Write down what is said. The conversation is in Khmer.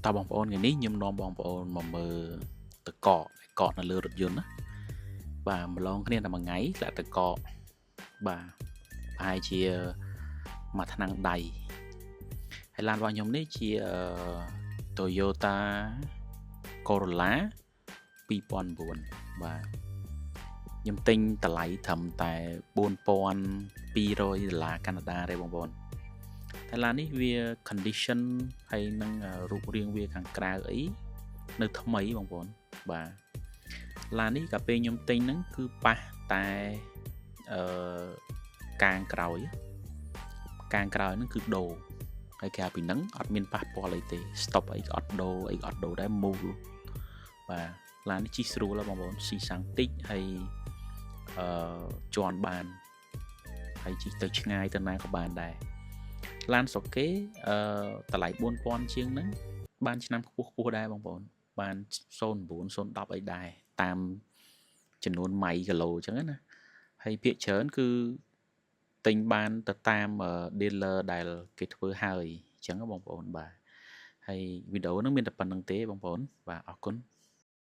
តបងប្អូនថ្ងៃនេះខ្ញុំនាំបងប្អូនមកមើលតកកនៅលើរថយន្តណាបាទម្លងគ្នាតែមួយថ្ងៃលាក់តកបាទប្រហែលជាមួយថ្នាំងដៃហើយឡានរបស់ខ្ញុំនេះជា Toyota Corolla 2009បាទខ្ញុំទិញតម្លៃត្រឹមតែ$4,200កាណាដាទេបងប្អូនតែឡាននេះវា condition ហើយនឹងរូបរាងវាខាងក្រៅអីនៅថ្មីបងប្អូនបាទឡាននេះកាលពេលខ្ញុំទិញហ្នឹងគឺប៉ះតែកាងក្រោយហ្នឹងគឺដូរហើយក្រៅពីហ្នឹងអត់មានប៉ះពាល់អីទេ stop អីក៏អត់ដូរអីក៏អត់ដូរដែរ move បាទឡាននេះជិះស្រួលបងប្អូនស៊ីសាំងតិចហើយជន់បានហើយជិះទៅឆ្ងាយទៅណាក៏បានដែរឡានស្រុកគេតម្លៃ$4,000ជាងហ្នឹងបានឆ្នាំខ្ពស់ដែរបងប្អូនបាន09 010អីដែរតាមចំនួនម៉ៃគីឡូអញ្ចឹងណាហើយភាគច្រើនគឺទិញបានទៅតាម dealer ដែលគេធ្វើហើយអញ្ចឹងបងប្អូនបាទហើយវីដេអូហ្នឹងមានតែប៉ុណ្្នឹងទេបងប្អូនបាទអរគុណ